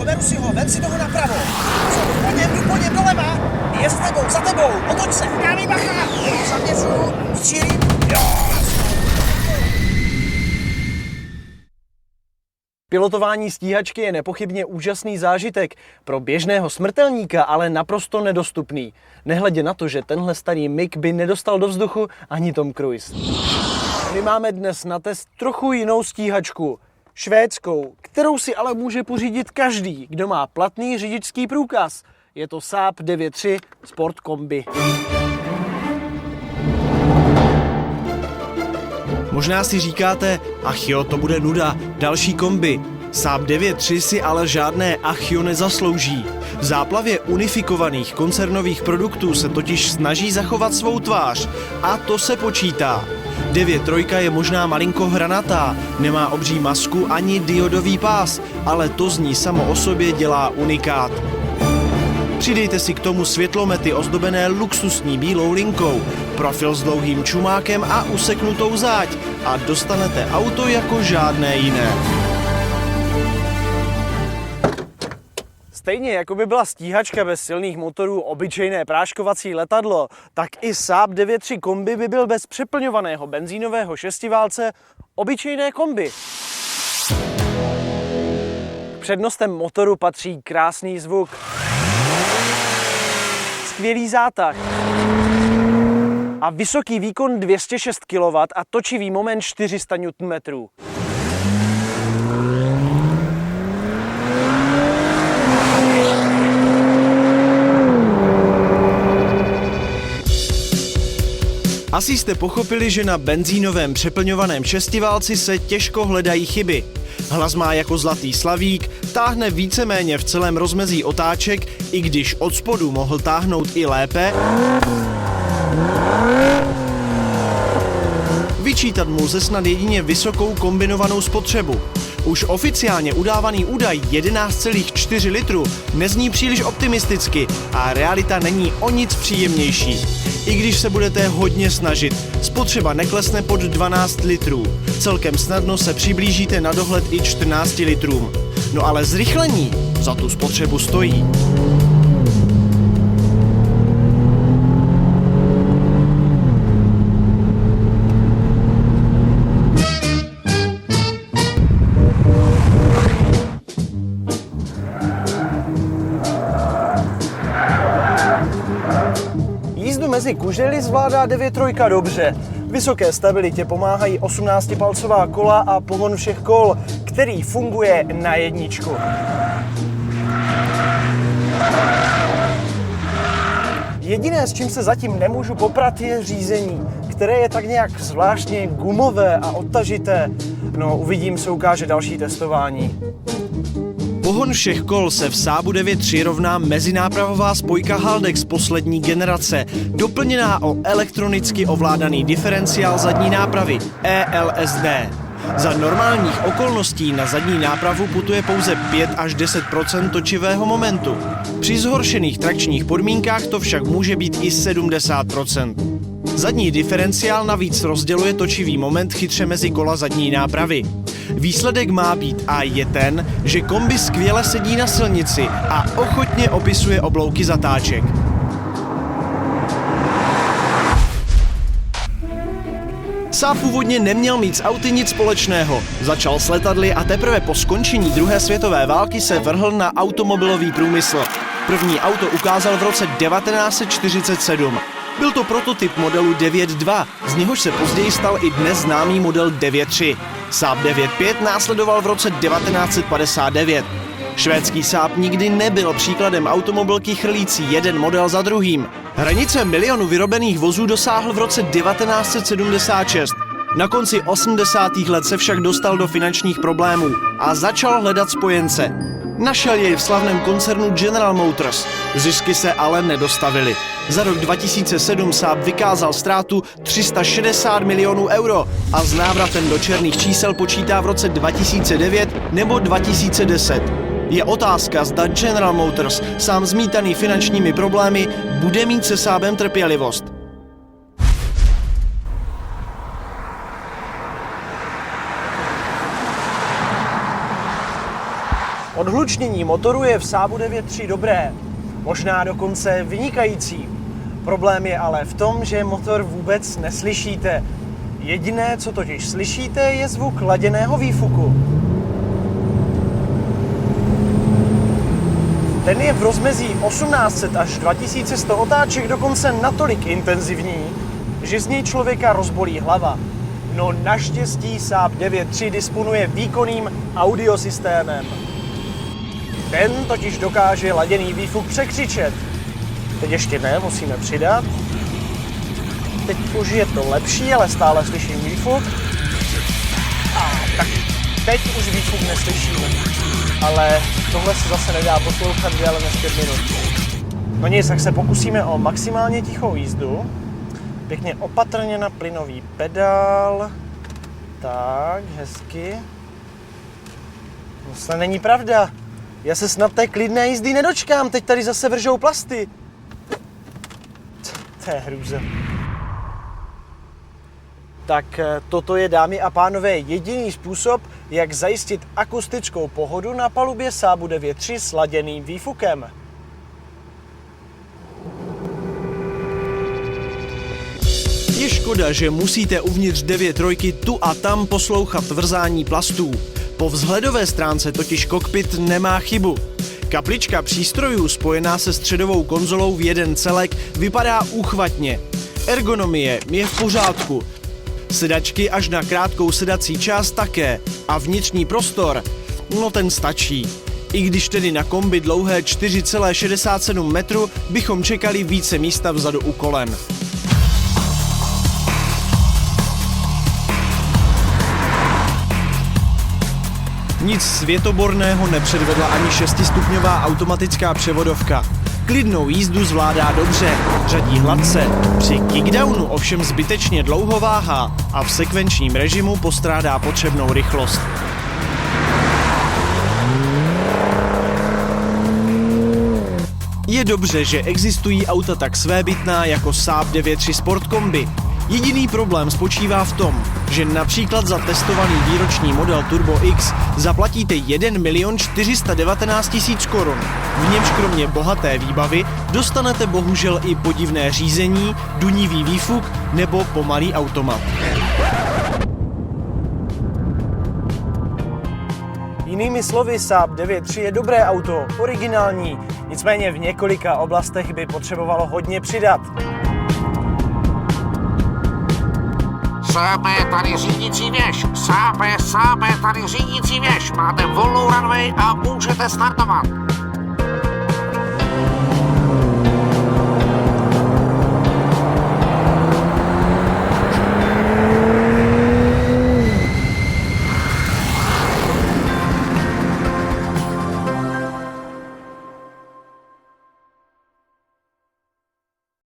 beru si ho, vem si toho napravo. Co, jdu po něm doleva. Je za tebou, otoč se, dávej bacha. Zaměřuju, střílím, jo. Pilotování stíhačky je nepochybně úžasný zážitek, pro běžného smrtelníka ale naprosto nedostupný. Nehledě na to, že tenhle starý MiG by nedostal do vzduchu ani Tom Cruise. My máme dnes na test trochu jinou stíhačku, švédskou, kterou si ale může pořídit každý, kdo má platný řidičský průkaz. Je to Saab 9.3 Sport Kombi. Možná si říkáte, ach jo, to bude nuda, další kombi. Saab 9.3 si ale žádné ach jo nezaslouží. V záplavě unifikovaných koncernových produktů se totiž snaží zachovat svou tvář. A to se počítá. 9.3 je možná malinko hranatá, nemá obří masku ani diodový pás, ale to z ní samo o sobě dělá unikát. Přidejte si k tomu světlomety ozdobené luxusní bílou linkou, profil s dlouhým čumákem a useknutou záď a dostanete auto jako žádné jiné. Stejně jako by byla stíhačka bez silných motorů obyčejné práškovací letadlo, tak i Saab 9.3 kombi by byl bez přeplňovaného benzínového šestiválce obyčejné kombi. K přednostem motoru patří krásný zvuk, skvělý zátah a vysoký výkon 206 kW a točivý moment 400 Nm. Asi jste pochopili, že na benzínovém přeplňovaném šestiválci se těžko hledají chyby. Hlas má jako zlatý slavík, táhne víceméně v celém rozmezí otáček, i když od spodu mohl táhnout i lépe. Vyčítat mu lze snad jedině vysokou kombinovanou spotřebu. Už oficiálně udávaný údaj 11,4 litru nezní příliš optimisticky a realita není o nic příjemnější. I když se budete hodně snažit, spotřeba neklesne pod 12 litrů. Celkem snadno se přiblížíte na dohled i 14 litrům. No ale zrychlení za tu spotřebu stojí. Mezi kužely zvládá 9.3 dobře. Vysoké stabilitě pomáhají 18-palcová kola a pohon všech kol, který funguje na jedničku. Jediné, s čím se zatím nemůžu poprat, je řízení, které je tak nějak zvláštně gumové a odtažité. No, uvidím, se ukáže další testování. Pohon všech kol se v Saabu 9.3 rovná mezinápravová spojka Haldex poslední generace, doplněná o elektronicky ovládaný diferenciál zadní nápravy ELSD. Za normálních okolností na zadní nápravu putuje pouze 5 až 10% točivého momentu. Při zhoršených trakčních podmínkách to však může být i 70%. Zadní diferenciál navíc rozděluje točivý moment chytře mezi kola zadní nápravy. Výsledek má být a je ten, že kombi skvěle sedí na silnici a ochotně opisuje oblouky zatáček. Saab původně neměl mít s auty nic společného. Začal s letadly a teprve po skončení druhé světové války se vrhl na automobilový průmysl. První auto ukázal v roce 1947. Byl to prototyp modelu 9.2, z něhož se později stal i dnes známý model 9.3. Saab 9.5 následoval v roce 1959. Švédský Saab nikdy nebyl příkladem automobilky chrlící jeden model za druhým. Hranice milionu vyrobených vozů dosáhl v roce 1976. Na konci 80. let se však dostal do finančních problémů a začal hledat spojence. Našel jej v slavném koncernu General Motors. Zisky se ale nedostavily. Za rok 2007 Saab vykázal ztrátu 360 milionů euro a s návratem do černých čísel počítá v roce 2009 nebo 2010. Je otázka, zda General Motors, sám zmítaný finančními problémy, bude mít se Saabem trpělivost. Odhlučnění motoru je v Saabu 9.3 dobré, možná dokonce vynikající. Problém je ale v tom, že motor vůbec neslyšíte. Jediné, co totiž slyšíte, je zvuk laděného výfuku. Ten je v rozmezí 1800 až 2100 otáček dokonce natolik intenzivní, že z něj člověka rozbolí hlava. No naštěstí Saab 9.3 disponuje výkonným audiosystémem. Ten totiž dokáže laděný výfuk překřičet. Teď ještě ne, musíme přidat. Teď už je to lepší, ale stále slyším výfuk. A tak teď už výfuk neslyšíme. Ale tohle se zase nedá poslouchat déle než 5 minut. No nic, tak se pokusíme o maximálně tichou jízdu. Pěkně opatrně na plynový pedál. Tak, hezky. To není pravda. Já se snad té klidné jízdy nedočkám, teď tady zase vržou plasty. To je hrůza. Tak toto je, dámy a pánové, jediný způsob, jak zajistit akustickou pohodu na palubě Saabu 9.3 s laděným výfukem. Je škoda, že musíte uvnitř 9.3 tu a tam poslouchat vrzání plastů. Po vzhledové stránce totiž kokpit nemá chybu. Kaplička přístrojů spojená se středovou konzolou v jeden celek vypadá úchvatně. Ergonomie je v pořádku. Sedačky až na krátkou sedací část také. A vnitřní prostor, no ten stačí. I když tedy na kombi dlouhé 4,67 metru bychom čekali více místa vzadu u kolen. Nic světoborného nepředvedla ani 6stupňová automatická převodovka. Klidnou jízdu zvládá dobře, řadí hladce, při kickdownu ovšem zbytečně dlouho váhá a v sekvenčním režimu postrádá potřebnou rychlost. Je dobře, že existují auta tak svébytná jako Saab 9.3 Sport Combi. Jediný problém spočívá v tom, že například za testovaný výroční model Turbo X zaplatíte 1 419 000 korun. V němž kromě bohaté výbavy dostanete bohužel i podivné řízení, dunivý výfuk nebo pomalý automat. Jinými slovy, Saab 9.3 je dobré auto, originální, nicméně v několika oblastech by potřebovalo hodně přidat. Saabe, tady řídící věž. Saabe, tady řídící věž. Máte volnou runway a můžete startovat.